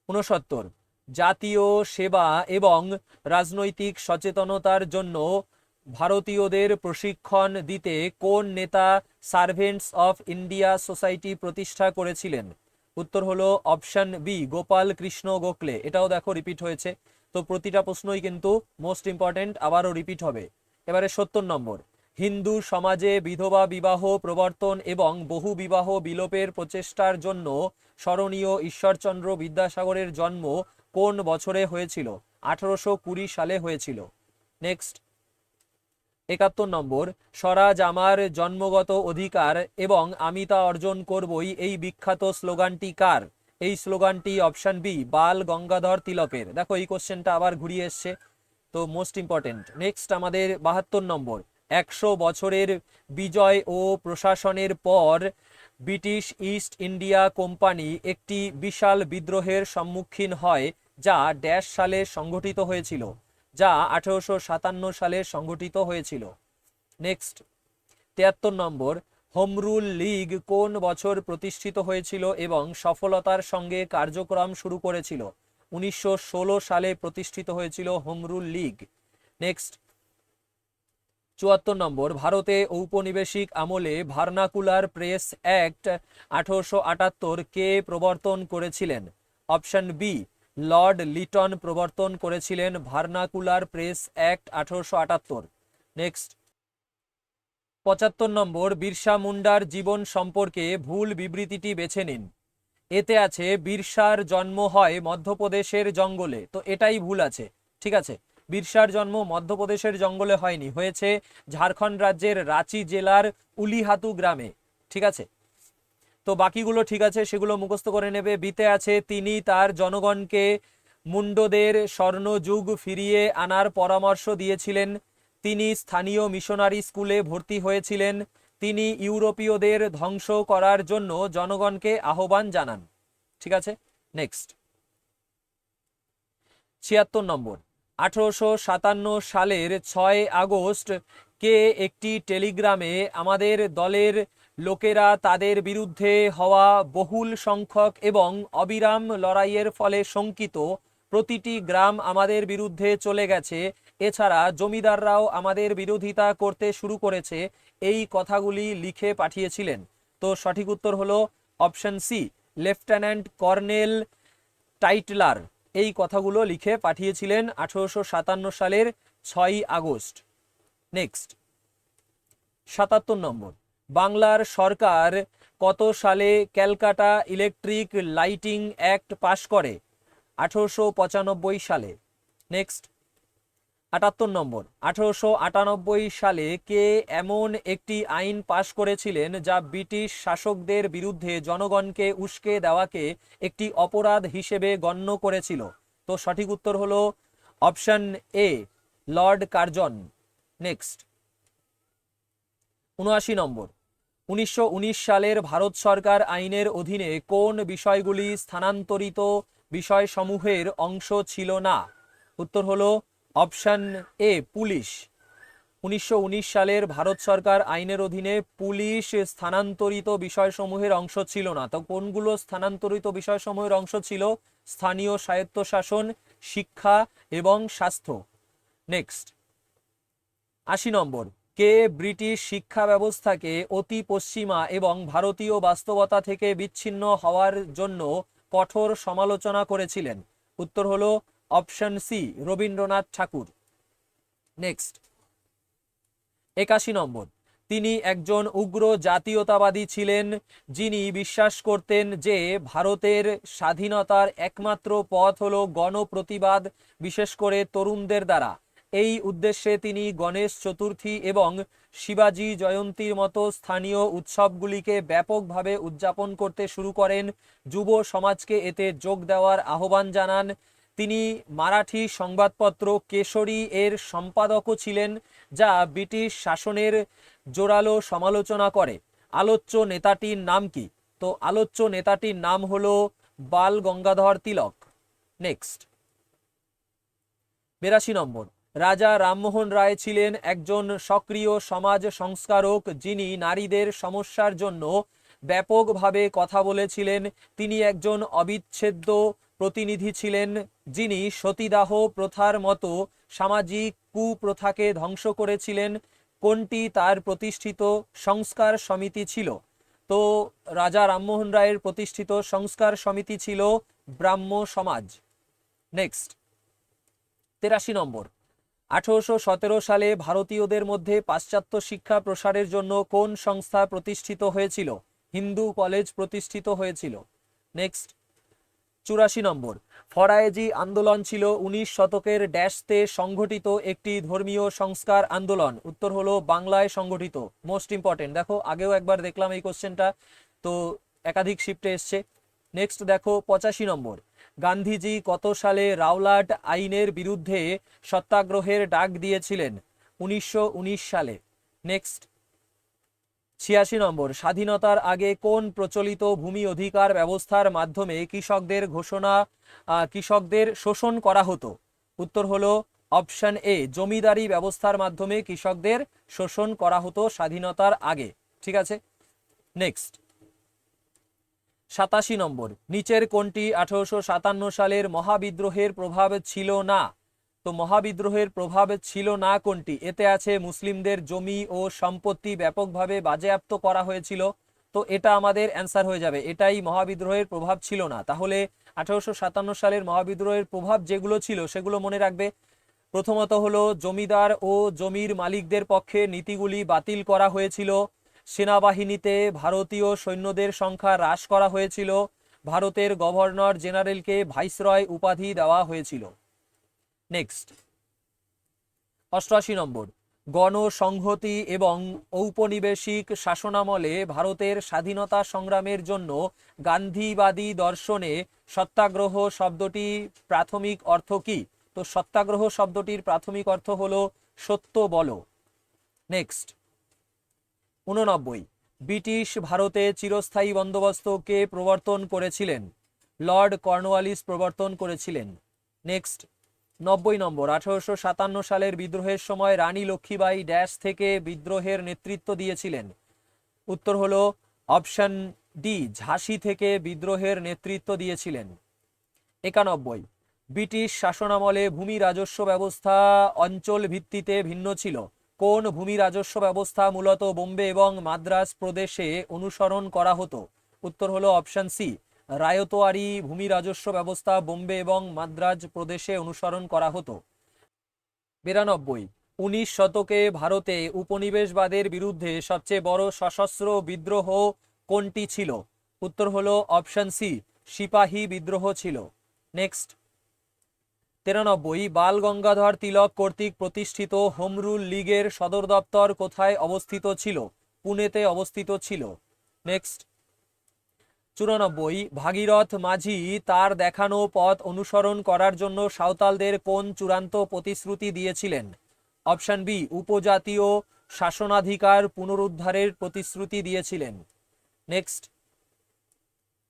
69, জাতীয় সেবা এবং রাজনৈতিক সচেতনতার জন্য ভারতীয়দের প্রশিক্ষণ দিতে কোন নেতা সার্ভেন্টস অফ ইন্ডিয়া সোসাইটি প্রতিষ্ঠা করেছিলেন? উত্তর হলো অপশন বি, গোপাল কৃষ্ণ গোখলে। এটাও দেখো রিপিট হয়েছে, তো প্রতিটা প্রশ্নই কিন্তু মোস্ট ইম্পর্টেন্ট, আবারও রিপিট হবে। এবারে 70 নম্বর, হিন্দু সমাজে বিধবা বিবাহ প্রবর্তন এবং বহু বিবাহ বিলোপের প্রচেষ্টার জন্য স্মরণীয় ঈশ্বরচন্দ্র বিদ্যাসাগরের জন্ম কোন বছরে হয়েছিল? 1820 সালে হয়েছিল। নেক্সট 71 নম্বর, স্বরাজ আমার জন্মগত অধিকার এবং আমি তা অর্জন করবই, এই বিখ্যাত স্লোগানটি কার? এই স্লোগানটি অপশন বি, বাল গঙ্গাধর তিলকের। দেখো এই কোশ্চেনটা আবার ঘুরিয়ে এসছে, তো মোস্ট ইম্পর্টেন্ট। নেক্সট আমাদের 72 নম্বর, 100 বছরের বিজয় ও প্রশাসনের পর ব্রিটিশ ইস্ট ইন্ডিয়া কোম্পানি একটি বিশাল বিদ্রোহের সম্মুখীন হয়, যা ড্যাশ সালে সংঘটিত হয়েছিল? যা 1857 সালে সংঘটিত হয়েছিল। নেক্সট 73 নম্বর, হোমরুল লীগ কোন বছর প্রতিষ্ঠিত হয়েছিল এবং সফলতার সঙ্গে কার্যক্রম শুরু করেছিল? 1916 সালে প্রতিষ্ঠিত হয়েছিল হোমরুল লীগ। নেক্সট 74 নম্বর, ভারতে ঔপনিবেশিক আমলে ভার্নাকুলার প্রেস অ্যাক্ট 1878 কে প্রবর্তন করেছিলেন? অপশন বি, লর্ড লিটন প্রবর্তন করেছিলেন ভার্নাকুলার প্রেস অ্যাক্ট 1878। নেক্সট 75 নম্বর, বিরসা মুন্ডার জীবন সম্পর্কে ভুল বিবৃতিটি বেছে নিন। এতে আছে বিরসার জন্ম হয় মধ্যপ্রদেশের জঙ্গলে, তো এটাই ভুল আছে। ঠিক আছে, বিরসার জন্ম মধ্যপ্রদেশের জঙ্গলে হয়নি, হয়েছে ঝাড়খণ্ড রাজ্যের রাঁচি জেলার উলিহাতু গ্রামে। ঠিক আছে, তো বাকিগুলো ঠিক আছে, সেগুলো মুখস্থ করে নেবে। বিতে আছে তিনি তার জনগণকে মুন্ডদের স্বর্ণযুগ ফিরিয়ে আনার পরামর্শ দিয়েছিলেন, তিনি স্থানীয় মিশনারি স্কুলে ভর্তি হয়েছিলেন, তিনি ইউরোপীয়দের ধ্বংস করার জন্য জনগণকে আহ্বান জানান। ঠিক আছে, নেক্সট 76 নম্বর, 1857 সালের 6 আগস্ট কে একটি টেলিগ্রামে আমাদের দলের লোকেরা তাদের বিরুদ্ধে হওয়া বহুল সংখ্যক এবং অবিরাম লড়াইয়ের ফলে শঙ্কিত প্রতিটি গ্রাম আমাদের বিরুদ্ধে চলে গেছে, এছাড়া জমিদাররাও আমাদের বিরোধিতা করতে শুরু করেছে, এই কথাগুলি লিখে পাঠিয়েছিলেন? তো সঠিক উত্তর হলো অপশন সি, লেফটেন্যান্ট কর্নেল টাইটলার এই কথাগুলো লিখে পাঠিয়েছিলেন 1857 সালের 6 আগস্ট। নেক্সট 77 নম্বর, বাংলার সরকার কত সালে ক্যালকাটা ইলেকট্রিক লাইটিং অ্যাক্ট পাশ করে? 1895 সালে। নেক্সট 78 নম্বর, 1898 সালে কে এমন একটি আইন পাশ করেছিলেন যা ব্রিটিশ শাসকদের বিরুদ্ধে জনগণকে উস্কে দেওয়াকে একটি অপরাধ হিসেবে গণ্য করেছিল? তো সঠিক উত্তর হলো অপশন এ, লর্ড কার্জন। নেক্সট 79 নম্বর, 1919 সালের ভারত সরকার আইনের অধীনে কোন বিষয়গুলি স্থানান্তরিত বিষয়সমূহের অংশ ছিল না? উত্তর হলো অপশন এ, পুলিশ। 1919 সালের ভারত সরকার আইনের অধীনে পুলিশ স্থানান্তরিত বিষয়সমূহের অংশ ছিল না। তো কোনগুলো স্থানান্তরিত বিষয়সমূহের অংশ ছিল? স্থানীয় স্বায়ত্তশাসন, শিক্ষা এবং স্বাস্থ্য। নেক্সট 80 নম্বর, কে ব্রিটিশ শিক্ষা ব্যবস্থাকে অতি পশ্চিমা এবং ভারতীয় বাস্তবতা থেকে বিচ্ছিন্ন হওয়ার জন্য কঠোর সমালোচনা করেছিলেন? উত্তর হলো অপশন সি, রবীন্দ্রনাথ ঠাকুর। নেক্সট 81 নম্বর, তিনি একজন উগ্র জাতীয়তাবাদী ছিলেন যিনি বিশ্বাস করতেন যে ভারতের স্বাধীনতার একমাত্র পথ হলো গণপ্রতিবাদ, বিশেষ করে তরুণদের দ্বারা। এই উদ্দেশ্যে তিনি গণেশ চতুর্থী এবং শিবাজী জয়ন্তীর মতো স্থানীয় উৎসবগুলিকে ব্যাপকভাবে উদযাপন করতে শুরু করেন, যুব সমাজকে এতে যোগ দেওয়ার আহ্বান জানান। তিনি মারাঠি সংবাদপত্র কেশরী এর সম্পাদকও ছিলেন, যা ব্রিটিশ শাসনের জোরালো সমালোচনা করে। আলোচ্য নেতাটির নাম কি? তো আলোচ্য নেতাটির নাম হলো বাল গঙ্গাধর তিলক। নেক্সট 82 নম্বর, রাজা রামমোহন রায় ছিলেন একজন সক্রিয় সমাজ সংস্কারক, যিনি নারীদের সমস্যার জন্য ব্যাপকভাবে কথা বলেছিলেন। তিনি একজন অবিচ্ছেদ্য প্রতিনিধি ছিলেন, যিনি সতীদাহ প্রথার মতো সামাজিক কুপ্রথাকে ধ্বংস করেছিলেন। কোনটি তার প্রতিষ্ঠিত সংস্কার সমিতি ছিল? তো রাজা রামমোহন রায়ের প্রতিষ্ঠিত সংস্কার সমিতি ছিল ব্রাহ্ম সমাজ। নেক্সট 83 নম্বর, 1817 সালে ভারতীয়দের মধ্যে পাশ্চাত্য শিক্ষা প্রসারের জন্য কোন সংস্থা প্রতিষ্ঠিত হয়েছিল? হিন্দু কলেজ প্রতিষ্ঠিত হয়েছিল। নেক্সট 84 নম্বর, ফরায়েজি আন্দোলন ছিল 19 শতকের ড্যাশতে সংগঠিত একটি ধর্মীয় সংস্কার আন্দোলন। উত্তর হলো বাংলায় সংগঠিত। মোস্ট ইম্পর্টেন্ট, দেখো আগেও একবার দেখলাম এই কোশ্চেনটা, তো একাধিক শিফটে এসছে। নেক্সট দেখো 85 নম্বর, গান্ধীজি কত সালে রাওলাট আইনের বিরুদ্ধে সত্যাগ্রহের ডাক দিয়েছিলেন? 1919 সালে। নেক্সট 86 নম্বর, স্বাধীনতার আগে কোন প্রচলিত ভূমি অধিকার ব্যবস্থার মাধ্যমে কৃষকদের শোষণ করা হতো? উত্তর হলো অপশন এ, জমিদারি ব্যবস্থার মাধ্যমে কৃষকদের শোষণ করা হতো স্বাধীনতার আগে। ঠিক আছে। নেক্সট 87 নম্বর, নিচের কোনটি 1857 সালের মহাবিদ্রোহের প্রভাব ছিল না? তো মহাবিদ্রোহের প্রভাব ছিল না কোনটি? এতে আছে মুসলিমদের জমি ও সম্পত্তি ব্যাপকভাবে বাজেয়াপ্ত করা হয়েছিল। তো এটা আমাদের অ্যান্সার হয়ে যাবে, এটাই মহাবিদ্রোহের প্রভাব ছিল না। তাহলে 1857 সালের মহাবিদ্রোহের প্রভাব যেগুলো ছিল সেগুলো মনে রাখবে। প্রথমত হলো জমিদার ও জমির মালিকদের পক্ষে নীতিগুলি বাতিল করা হয়েছিল। সেনাবাহিনীতে ভারতীয় সৈন্যদের সংখ্যা হ্রাস করা হয়েছিল। ভারতের গভর্নর জেনারেলকে ভাইসরয় উপাধি দেওয়া হয়েছিল। নেক্সট 88 নম্বর, গণসংহতি এবং ঔপনিবেশিক শাসনামলে ভারতের স্বাধীনতা সংগ্রামের জন্য গান্ধীবাদী দর্শনে সত্যাগ্রহ শব্দটি প্রাথমিক অর্থ কি? তো সত্যাগ্রহ শব্দটির প্রাথমিক অর্থ হলো সত্য বলো। নেক্সট 89, ব্রিটিশ ভারতে চিরস্থায়ী বন্দোবস্ত কে প্রবর্তন করেছিলেন? লর্ড কর্নওয়ালিস প্রবর্তন করেছিলেন। নেক্সট 90 নম্বর, 1857 সালের বিদ্রোহের সময় রানী লক্ষ্মীবাঈ ড্যাশ থেকে বিদ্রোহের নেতৃত্ব দিয়েছিলেন? উত্তর হলো অপশন ডি, ঝাঁসি থেকে বিদ্রোহের নেতৃত্ব দিয়েছিলেন। 91, ব্রিটিশ শাসনামলে ভূমি রাজস্ব ব্যবস্থা অঞ্চল ভিত্তিতে ভিন্ন ছিল। কোন ভূমি রাজস্ব ব্যবস্থা মূলত বোম্বে এবং মাদ্রাজ প্রদেশে অনুসরণ করা হতো? উত্তর হলো অপশন সি, রায়তোয়ারি ভূমি রাজস্ব ব্যবস্থা বোম্বে এবং মাদ্রাজ প্রদেশে অনুসরণ করা হতো। 92, 19 শতকে ভারতে উপনিবেশবাদের বিরুদ্ধে সবচেয়ে বড় সশস্ত্র বিদ্রোহ কোনটি ছিল? উত্তর হলো অপশন সি, সিপাহী বিদ্রোহ ছিল। নেক্সট 93, বাল গঙ্গাধর তিলক কর্তৃক প্রতিষ্ঠিত হোম রুল লীগের সদর দপ্তর কোথায় অবস্থিত ছিল? পুনেতে অবস্থিত ছিল। নেক্সট 94, ভাগীরথ মাঝি তার দেখানো পথ অনুসরণ করার জন্য সাঁওতালদের কোন চূড়ান্ত প্রতিশ্রুতি দিয়েছিলেন? অপশন বি, উপজাতীয় শাসনাধিকার পুনরুদ্ধারের প্রতিশ্রুতি দিয়েছিলেন। নেক্সট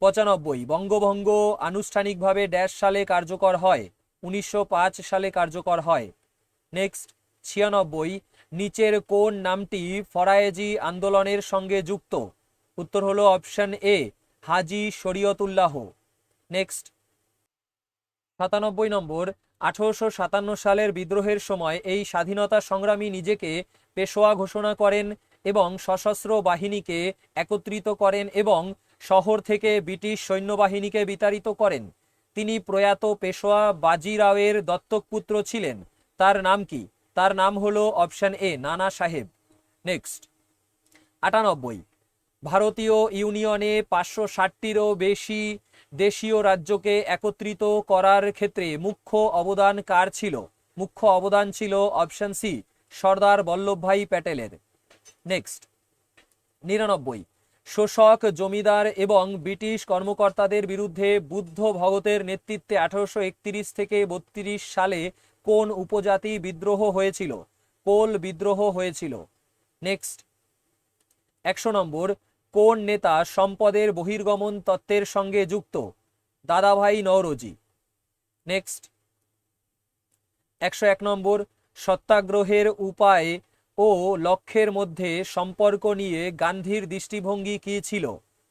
95, বঙ্গভঙ্গ আনুষ্ঠানিকভাবে ড্যাশ সালে কার্যকর হয়? 1905 সালে কার্যকর হয়। নেক্সট 96, নিচের কোন নামটি ফরায়েজি আন্দোলনের সঙ্গে যুক্ত? উত্তর হলো অপশন এ, হাজি শরীয়তুল্লাহ। নেক্সট 97 নম্বর, 1857 সালের বিদ্রোহের সময় এই স্বাধীনতা সংগ্রামী নিজেকে পেশোয়া ঘোষণা করেন এবং সশস্ত্র বাহিনীকে একত্রিত করেন এবং শহর থেকে ব্রিটিশ সৈন্যবাহিনীকে বিতাড়িত করেন। তিনি প্রয়াত পেশোয়া বাজিরাওয়ের দত্তকপুত্র ছিলেন। তার নাম কি? তার নাম হলো অপশন এ, নানা সাহেব। নেক্সট 98, ভারতীয় ইউনিয়নে 560টিরও বেশি দেশীয় রাজ্যকে একত্রিত করার ক্ষেত্রে মুখ্য অবদান কার ছিল? মুখ্য অবদান ছিল অপশন সি, সর্দার বল্লভভাই প্যাটেলের। নেক্সট 99, শোষক জমিদার এবং ব্রিটিশ কর্মকর্তাদের বিরুদ্ধে বুদ্ধ ভগতের নেতৃত্বে 1831 থেকে 32 সালে কোন উপজাতি বিদ্রোহ হয়েছিল? কোল বিদ্রোহ হয়েছিল। নেক্সট 100 নম্বর, কোন নেতা সম্পদের বহির্গমন তত্ত্বের সঙ্গে যুক্ত? দাদাভাই নওরোজি। নেক্সট 101 নম্বর, সত্যাগ্রহের উপায় ও লক্ষ্যের মধ্যে সম্পর্ক নিয়ে গান্ধীর দৃষ্টিভঙ্গি কী ছিল?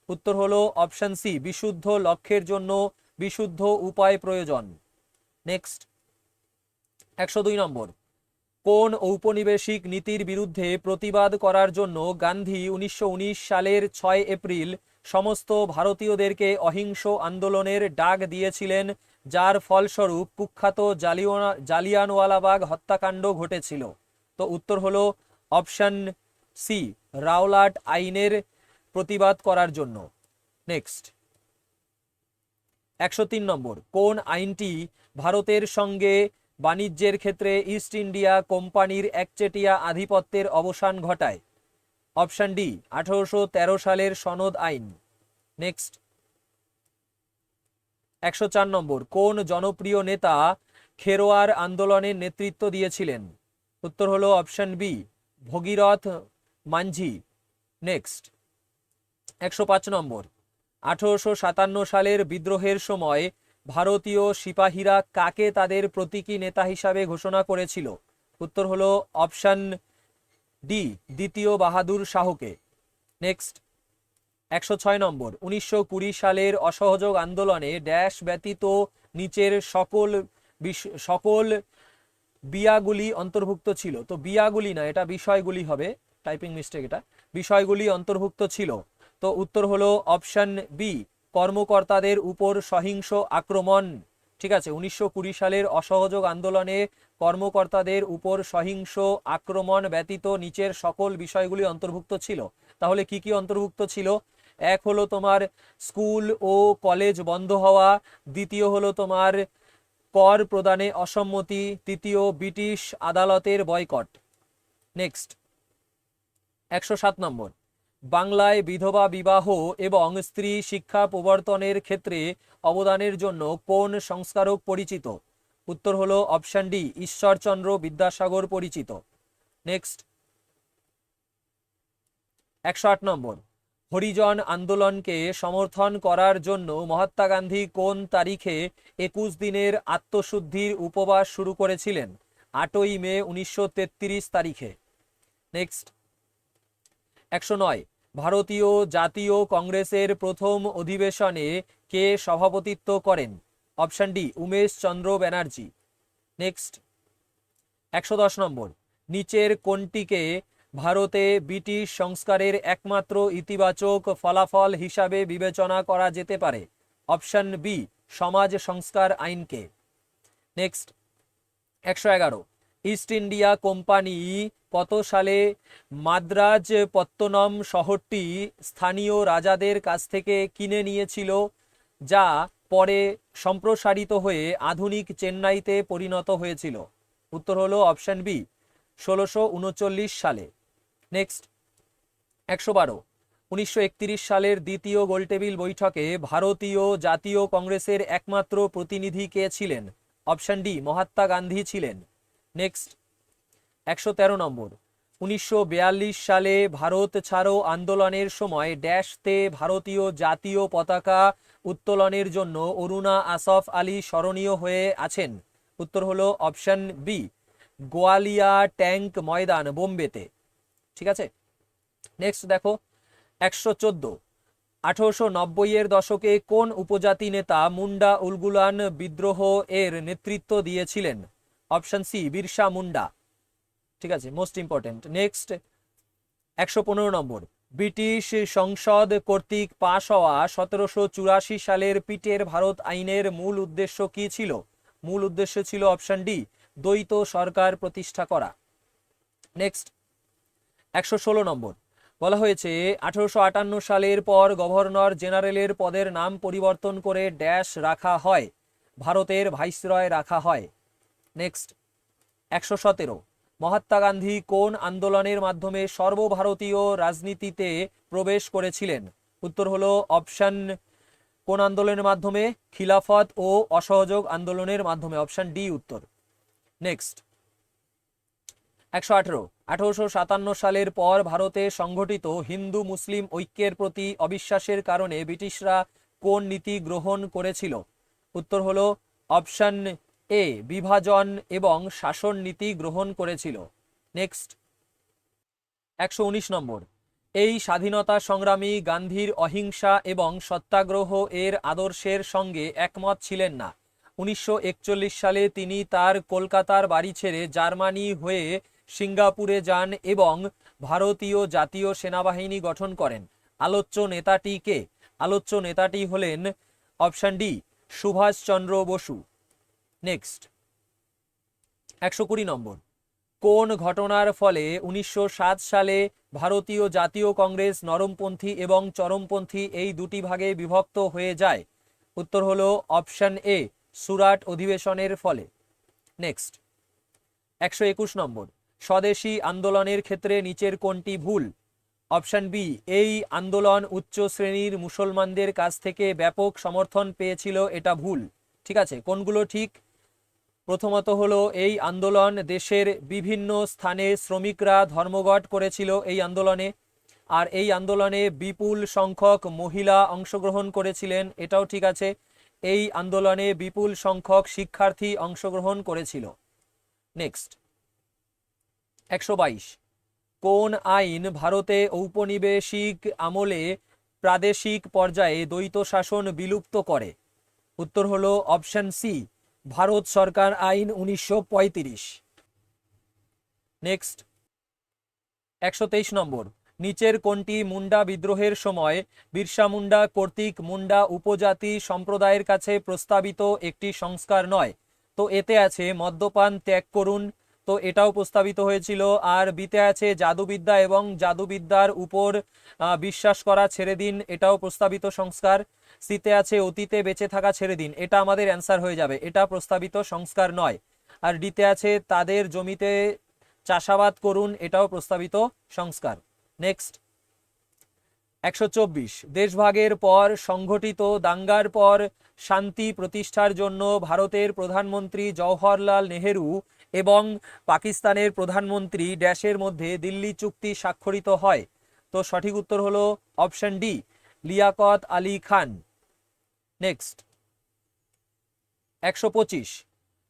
উত্তর হলো অপশন সি, বিশুদ্ধ লক্ষ্যের জন্য বিশুদ্ধ উপায় প্রয়োজন। নেক্সট 102 নম্বর, কোন ঔপনিবেশিক নীতির বিরুদ্ধে প্রতিবাদ করার জন্য গান্ধী 1919 সালের 6 এপ্রিল সমস্ত ভারতীয়দেরকে অহিংস আন্দোলনের ডাক দিয়েছিলেন, যার ফলস্বরূপ কুখ্যাত জালিয়ানওয়ালাবাগ হত্যাকাণ্ড ঘটেছিল? তো উত্তর হলো অপশন সি, রাওলাট আইনের প্রতিবাদ করার জন্য। নেক্সট 103 নম্বর, কোন আইনটি ভারতের সঙ্গে বাণিজ্যের ক্ষেত্রে ইস্ট ইন্ডিয়া কোম্পানির একচেটিয়া আধিপত্যের অবসান ঘটায়? অপশন ডি, 1813 সালের সনদ আইন। নেক্সট 104 নম্বর, কোন জনপ্রিয় নেতা খেরোয়ার আন্দোলনের নেতৃত্ব দিয়েছিলেন? উত্তর হলো অপশন বি, ভগীরথ মাঝি। নেক্সট 105 নম্বর, 1857 সালের বিদ্রোহের সময় ভারতীয় সিপাহীরা কাকে তাদের প্রতীকী নেতা হিসাবে ঘোষণা করেছিল? উত্তর হলো অপশন ডি, দ্বিতীয় বাহাদুর শাহকে। নেক্সট 106 নম্বর, 1920 সালের অসহযোগ আন্দোলনে ড্যাশ ব্যতীত নিচের সকল বিয়াগুলি অন্তর্ভুক্ত ছিল? তো বিয়াগুলি না, এটা বিষয়গুলি হবে, টাইপিং মিস্টেক, এটা বিষয়গুলি অন্তর্ভুক্ত ছিল। তো উত্তর হলো অপশন বি, কর্মকর্তাদের উপর সহিংস আক্রমণ। ঠিক আছে, 1920 সালের অসহযোগ আন্দোলনে কর্মকর্তাদের উপর সহিংস আক্রমণ ব্যতীত নিচের সকল বিষয়গুলি অন্তর্ভুক্ত ছিল। তাহলে কি কি অন্তর্ভুক্ত ছিল? এক হলো তোমার স্কুল ও কলেজ বন্ধ হওয়া, দ্বিতীয় হলো তোমার কর প্রদানে অসম্মতি, তৃতীয় ব্রিটিশ আদালতের বয়কট। নেক্সট 107 নম্বর, বাংলায় বিধবা বিবাহ এবং স্ত্রী শিক্ষা প্রবর্তনের ক্ষেত্রে অবদানের জন্য কোন সংস্কারক পরিচিত? উত্তর হলো অপশন ডি, ঈশ্বরচন্দ্র বিদ্যাসাগর পরিচিত। নেক্সট 108 নম্বর, হরিজন আন্দোলনকে সমর্থন করার জন্য মহাত্মা গান্ধী কোন তারিখে 21 দিনের আত্মশুদ্ধির উপবাস শুরু করেছিলেন? 8ই মে 1933 তারিখে। নেক্সট 109, ভারতীয় জাতীয় কংগ্রেসের প্রথম অধিবেশনে কে সভাপতিত্ব করেন? অপশন ডি, উমেশ চন্দ্র ব্যানার্জি। নেক্সট 110 নম্বর, নিচের কোনটিকে ভারতে ব্রিটিশ সংস্কারের একমাত্র ইতিবাচক ফলাফল হিসাবে বিবেচনা করা যেতে পারে? অপশন বি, সমাজ সংস্কার আইনকে। নেক্সট 111, ইস্ট ইন্ডিয়া কোম্পানি কত সালে মাদ্রাজ পত্তনম শহরটি স্থানীয় রাজাদের কাছ থেকে কিনে নিয়েছিল, যা পরে সম্প্রসারিত হয়ে আধুনিক চেন্নাইতে পরিণত হয়েছিল? উত্তর হলো অপশন বি, 1639 সালে। নেক্সট 112, 1931 সালের দ্বিতীয় গোলটেবিল বৈঠকে ভারতীয় জাতীয় কংগ্রেসের একমাত্র প্রতিনিধি কে ছিলেন? অপশন ডি, মহাত্মা গান্ধী ছিলেন। নেক্সট 113 নম্বর, 1942 সালে ভারত ছাড়ো আন্দোলনের সময় ড্যাশতে ভারতীয় জাতীয় পতাকা উত্তোলনের জন্য অরুণা আসফ আলী স্মরণীয় হয়ে আছেন? উত্তর হলো অপশন বি, গোয়ালিয়া ট্যাঙ্ক ময়দান, বোম্বেতে। ঠিক আছে, নেক্সট দেখো 114, 1890-এর দশকে কোন উপজাতি নেতা মুন্ডা উলগুলান বিদ্রোহ এর নেতৃত্ব দিয়েছিলেন? Option C, Birsa Munda. ঠিক আছে, মোস্ট ইম্পর্টেন্ট। নেক্সট 115 নম্বর, ব্রিটিশ সংসদ কর্তৃক পাশ হওয়া 1784 সালের পিটের ভারত আইনের মূল উদ্দেশ্য কি ছিল? মূল উদ্দেশ্য ছিল অপশন ডি, দ্বৈত সরকার প্রতিষ্ঠা করা। নেক্সট 116 নম্বর, বলা হয়েছে 1858 সালের পর গভর্নর জেনারেলের পদের নাম পরিবর্তন করে ড্যাশ রাখা হয়, ভারতের ভাইসরয় রাখা হয়। নেক্সট 117, মহাত্মা গান্ধী কোন আন্দোলনের মাধ্যমে সর্বভারতীয় রাজনীতিতে প্রবেশ করেছিলেন? উত্তর হলো অপশন, কোন আন্দোলনের মাধ্যমে? খিলাফত ও অসহযোগ আন্দোলনের মাধ্যমে, অপশন ডি উত্তর। নেক্সট 118, 1857 সালের পর ভারতে সংঘটিত হিন্দু মুসলিম ঐক্যের প্রতি অবিশ্বাসের কারণে ব্রিটিশরা কোন নীতি গ্রহণ করেছিল? উত্তর হলো অপশন এ বিভাজন এবং শাসন নীতি গ্রহণ করেছিল? নেক্সট 119 নম্বর, এই স্বাধীনতা সংগ্রামী গান্ধীর অহিংসা এবং সত্যাগ্রহ এর আদর্শের সঙ্গে একমত ছিলেন না। 1941 সালে তিনি তার কলকাতার বাড়ি ছেড়ে জার্মানি হয়ে সিঙ্গাপুরে যান এবং ভারতীয় জাতীয় সেনাবাহিনী গঠন করেন। আলোচ্য নেতাটি কে? আলোচ্য নেতাটি হলেন option D Subhash Chandra Basu. Next 120 number, কোন ঘটনার ফলে 1907 সালে ভারতীয় জাতীয় কংগ্রেস নরমপন্থী এবং চরমপন্থী এই দুটি ভাগে বিভক্ত হয়ে যায়? উত্তর হলো অপশন এ সুরাট অধিবেশনের ফলে। নেক্সট 121 নম্বর, স্বদেশী আন্দোলনের ক্ষেত্রে নিচের কোনটি ভুল? অপশন বি এই আন্দোলন উচ্চ শ্রেণীর মুসলমানদের কাছ থেকে ব্যাপক সমর্থন পেয়েছিল, এটা ভুল। ঠিক আছে, কোনগুলো ঠিক? প্রথমত হলো এই আন্দোলন দেশের বিভিন্ন স্থানে শ্রমিকরা ধর্মঘট করেছিল এই আন্দোলনে, আর এই আন্দোলনে বিপুল সংখ্যক মহিলা অংশগ্রহণ করেছিলেন, এটাও ঠিক আছে। এই আন্দোলনে বিপুল সংখ্যক শিক্ষার্থী অংশগ্রহণ করেছিল। নেক্সট 122, কোন আইন ভারতে ঔপনিবেশিক আমলে প্রাদেশিক পর্যায়ে দ্বৈত শাসন বিলুপ্ত করে? উত্তর হলো অপশন সি ভারত সরকার আইন 1935। নেক্সট 123 নম্বর, নিচের কোনটি মুন্ডা বিদ্রোহের সময় বিরসা মুন্ডা কর্তৃক মুন্ডা উপজাতি সম্প্রদায়ের কাছে প্রস্তাবিত একটি সংস্কার নয়? তো এতে আছে মদ্যপান ত্যাগ করুন, তো এটাও প্রস্তাবিত হয়েছিল। আর বিতে আছে জাদুবিদ্যা এবং জাদুবিদ্যার উপর বিশ্বাস করা ছেড়ে দিন, এটাও প্রস্তাবিত সংস্কার। সিতে আছে অতীতে বেঁচে থাকা ছেড়ে দিন, এটা আমাদের অ্যান্সার হয়ে যাবে, এটা প্রস্তাবিত সংস্কার নয়। আর ডিতে আছে তাদের জমিতে চাষাবাদ করুন, এটাও প্রস্তাবিত সংস্কার। নেক্সট 124, দেশভাগের পর সংঘটিত দাঙ্গার পর শান্তি প্রতিষ্ঠার জন্য ভারতের প্রধানমন্ত্রী জওহরলাল নেহেরু এবং পাকিস্তানের প্রধানমন্ত্রী ড্যাশের মধ্যে দিল্লি চুক্তি স্বাক্ষরিত হয়? তো সঠিক উত্তর হলো option D Liaquat Ali Khan. Next 125,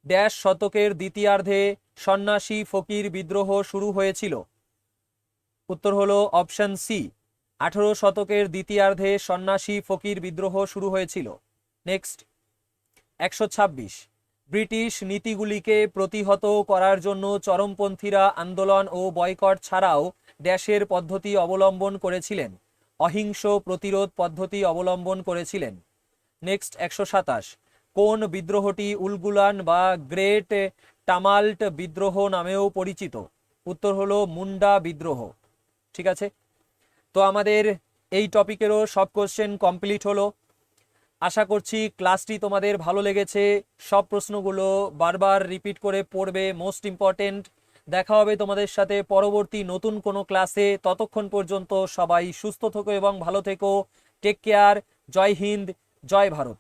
dash শতকের দ্বিতীয়ার্ধে সন্ন্যাসী ফকির বিদ্রোহ শুরু হয়েছিল? উত্তর হলো অপশন সি 18 শতকের দ্বিতীয়ার্ধে সন্ন্যাসী ফকির বিদ্রোহ শুরু হয়েছিল। নেক্সট 126, ব্রিটিশ নীতিগুলিকে প্রতিহত করার জন্য চরমপন্থীরা আন্দোলন ও বয়কট ছাড়াও ড্যাশের পদ্ধতি অবলম্বন করেছিলেন? অহিংস প্রতিরোধ পদ্ধতি অবলম্বন করেছিলেন। নেক্সট 127, কোন বিদ্রোহটি উলগুলান বা গ্রেট টামাল্ট বিদ্রোহ নামেও পরিচিত? উত্তর হলো মুন্ডা বিদ্রোহ। ঠিক আছে, তো আমাদের এই টপিকেরও সব কোশ্চেন কমপ্লিট হলো। আশা করছি ক্লাসটি তোমাদের ভালো লেগেছে। সব প্রশ্নগুলো বারবার রিপিট করে পড়বে, মোস্ট ইম্পর্টেন্ট। দেখা হবে তোমাদের সাথে পরবর্তী নতুন কোনো ক্লাসে। ততক্ষণ পর্যন্ত সবাই সুস্থ থেকো এবং ভালো থেকো। Take care. জয় হিন্দ, জয় ভারত।